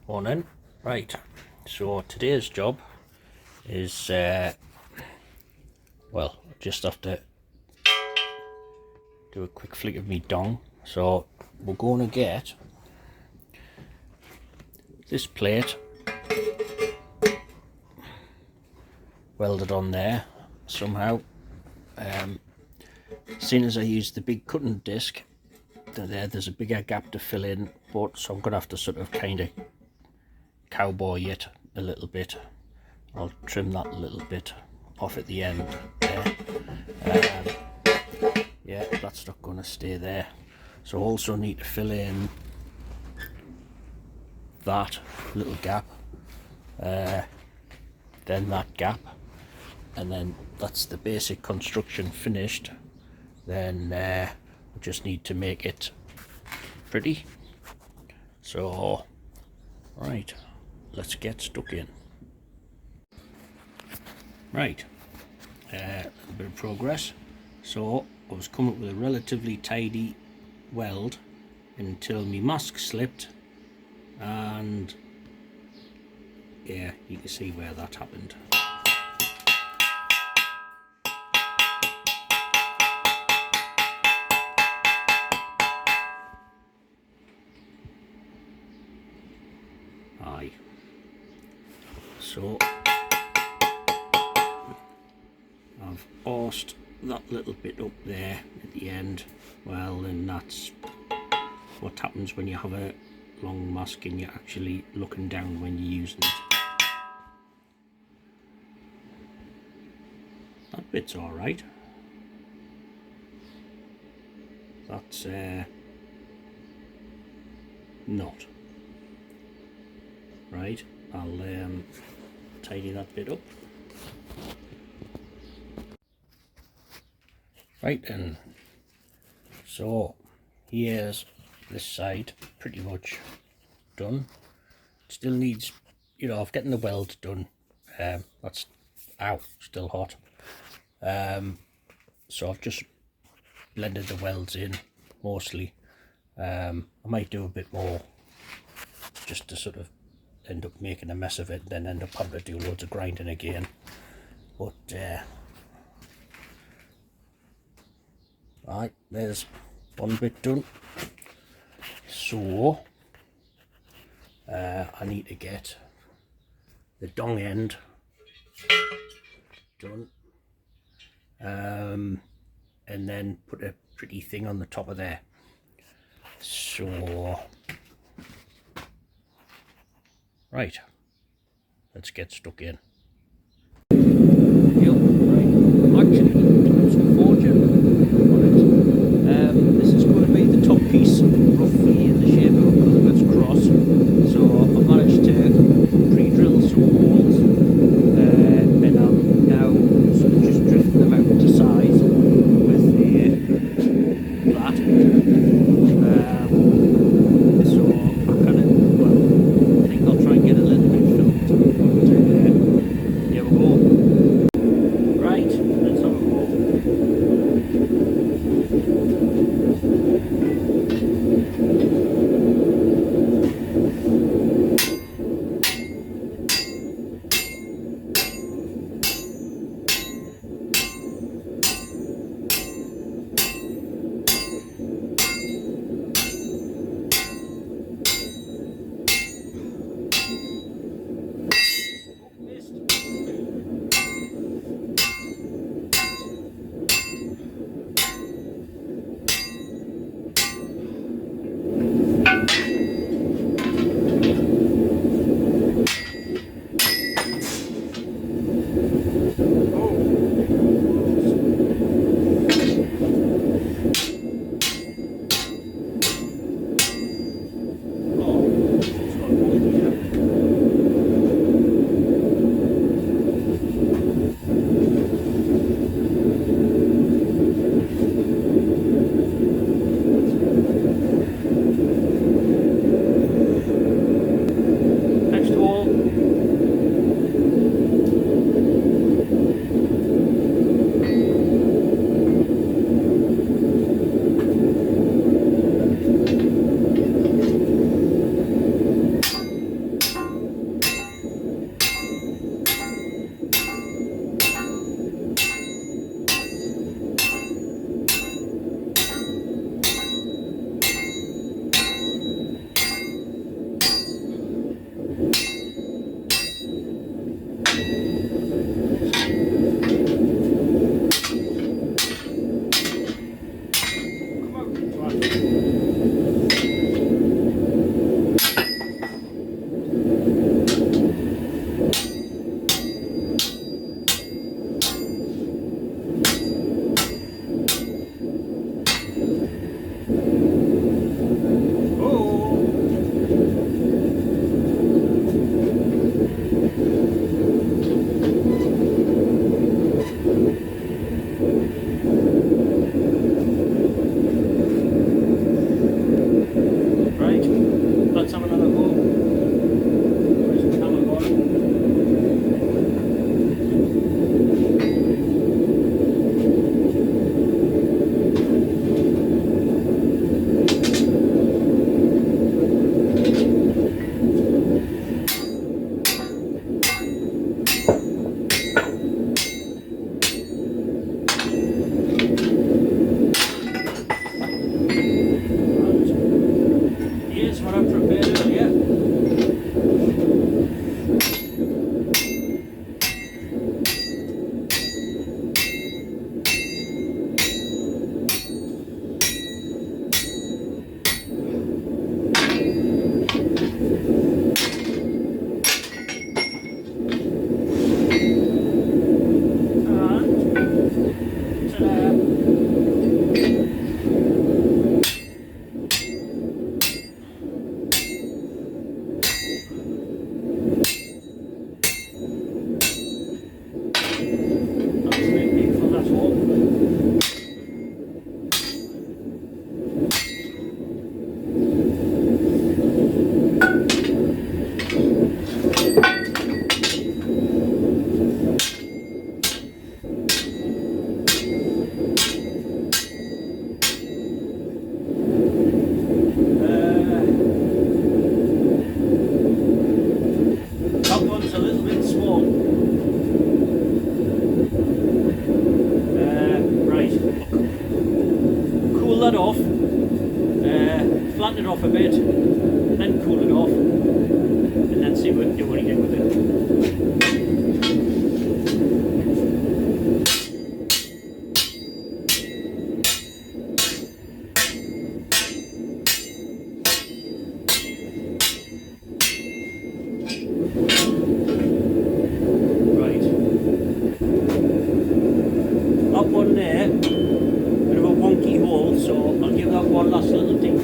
Morning. Right, so today's job is well, just have to do a quick flick of me dong. So we're going to get this plate welded on there somehow. Seeing as I used the big cutting disc, there's a bigger gap to fill in, but so I'm gonna have to sort of kind of cowboy it a little bit. I'll trim that a little bit off at the end there. Yeah, that's not going to stay there. So also need to fill in that little gap, then that gap, and then that's the basic construction finished. Then we just need to make it pretty. So right, let's get stuck in. Right, a bit of progress. So I was coming up with a relatively tidy weld until my mask slipped, and yeah, you can see where that happened. Aye. So I've arsed that little bit up there at the end. Well, and that's what happens when you have a long mask and you're actually looking down when you're using it. That bit's alright. That's not. Right, I'll tidy that bit up. Right then, so here's this side pretty much done. Still needs, you know, of getting the weld done. That's still hot. So I've just blended the welds in mostly. I might do a bit more just to sort of end up making a mess of it, then end up having to do loads of grinding again. But right, there's one bit done. So I need to get the dong end done, and then put a pretty thing on the top of there. So right, let's get stuck in. Yep, right, I'm actually doing some forging on it. This is going to be the top piece, roughly in the shape of a Culver's cross. So I've managed to pre-drill some holes, and I'm now sort of just drifting them out to size with that. So I kind of, well, I think I'll try and get a little bit filmed, but see what you get with it. Right. That one there, bit of a wonky hole, so I'll give that one last little ding.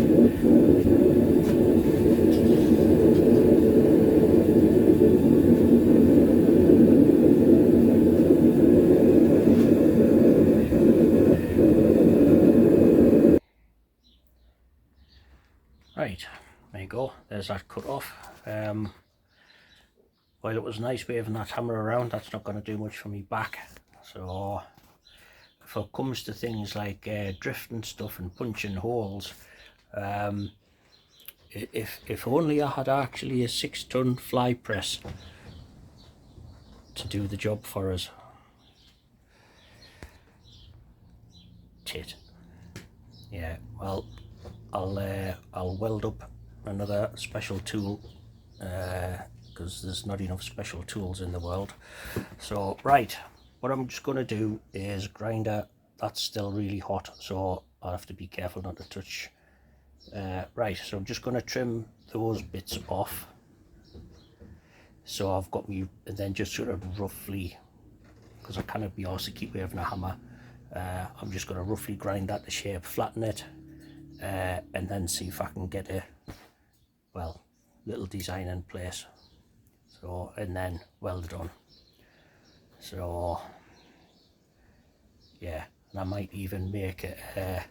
Right, there you go, there's that cut off. While it was nice waving that hammer around, that's not going to do much for me back. So if it comes to things like drifting stuff and punching holes, if only I had actually a 6-ton fly press to do the job for us. Tit. Yeah, well, I'll weld up another special tool because there's not enough special tools in the world. So right, what I'm just going to do is grinder. That's still really hot, so I'll have to be careful not to touch. Right, so I'm just going to trim those bits off. So I've got me, and then just sort of roughly, because I cannot be arsed to keep waving a hammer, I'm just going to roughly grind that to shape, flatten it, and then see if I can get a, well, little design in place. So, and then weld it on. So yeah, and I might even make a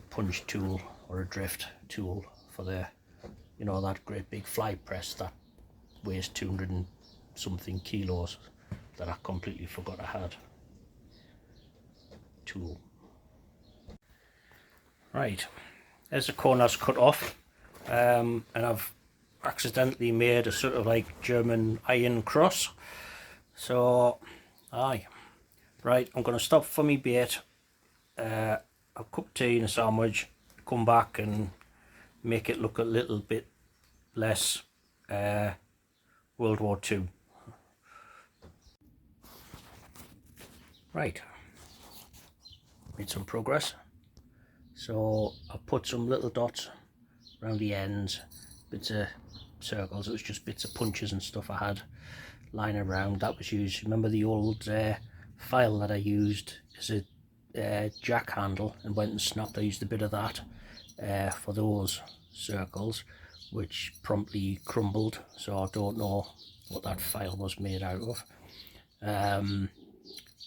punch tool or a drift tool for the, you know, that great big fly press that weighs 200 and something kilos that I completely forgot I had. Tool. Right, there's the corners cut off, and I've accidentally made a sort of like German iron cross. So aye, right, I'm going to stop for me bait, a cup of tea and a sandwich, come back and make it look a little bit less World War II. Right, made some progress. So I put some little dots around the ends, bits of circles. It was just bits of punches and stuff I had lying around. That was used, remember the old file that I used as a jack handle and went and snapped? I used a bit of that for those circles, which promptly crumbled, so I don't know what that file was made out of.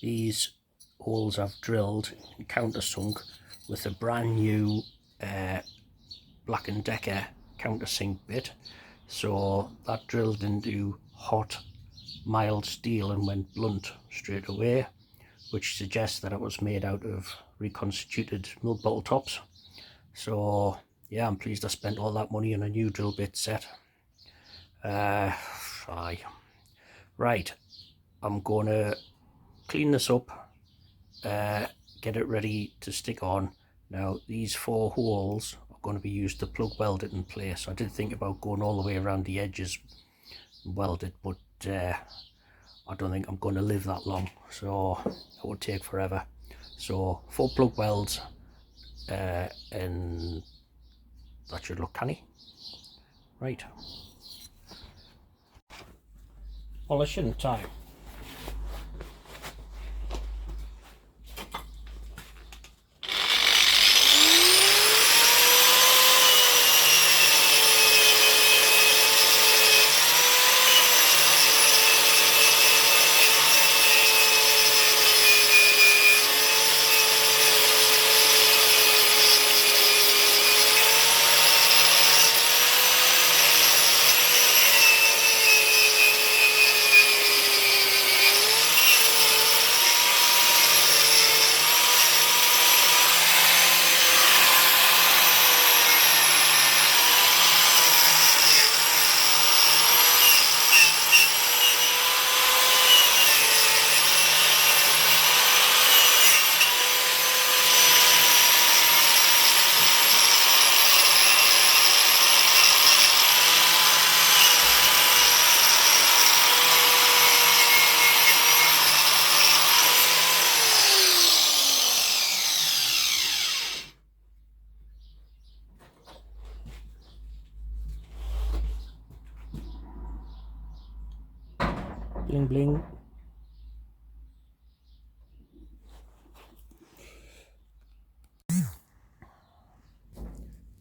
These holes I've drilled and countersunk with a brand new Black & Decker countersink bit, so that drilled into hot mild steel and went blunt straight away, which suggests that it was made out of reconstituted milk bottle tops. So yeah, I'm pleased I spent all that money on a new drill bit set. Aye. Right, I'm gonna clean this up, get it ready to stick on. Now these 4 holes are going to be used to plug weld it in place. I did think about going all the way around the edges and weld it, but I don't think I'm going to live that long, so it would take forever. So 4 plug welds, and that should look canny. Right, polish and tie. bling bling.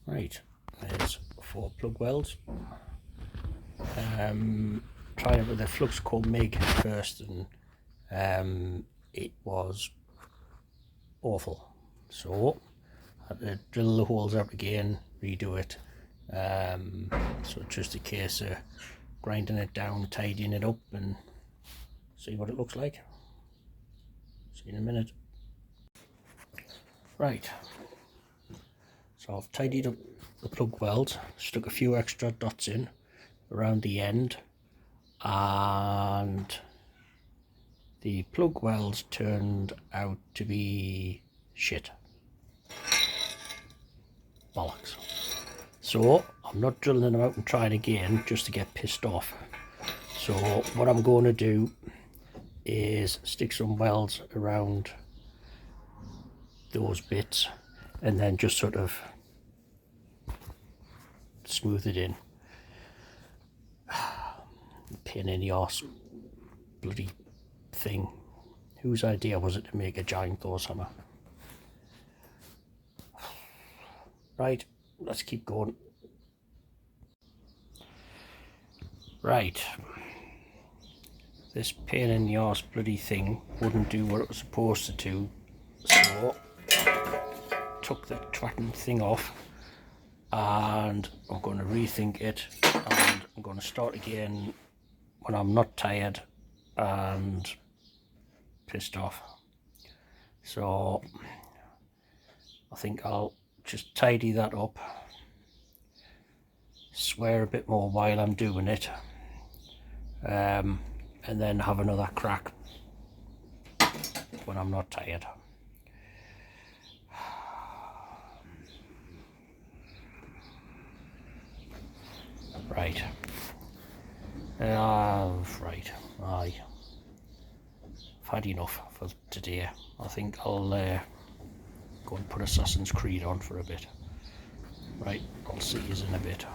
Right, there's 4 plug welds. Tried it with a flux core MIG first, and it was awful. So I had to drill the holes out again, redo it. So it's just a case of grinding it down, tidying it up, and see what it looks like. See you in a minute. Right, so I've tidied up the plug welds, stuck a few extra dots in around the end, and the plug welds turned out to be shit. Bollocks. So I'm not drilling them out and trying again just to get pissed off. So what I'm going to do is stick some welds around those bits and then just sort of smooth it in. Pain in the arse bloody thing. Whose idea was it to make a giant Thors hammer? Right, let's keep going. Right, this pain in the arse bloody thing wouldn't do what it was supposed to do, so took the twatting thing off, and I'm going to rethink it, and I'm going to start again when I'm not tired and pissed off. So I think I'll just tidy that up, swear a bit more while I'm doing it, and then have another crack when I'm not tired. Right. Right. Aye. I've had enough for today. I think I'll go and put Assassin's Creed on for a bit. Right, I'll see you in a bit.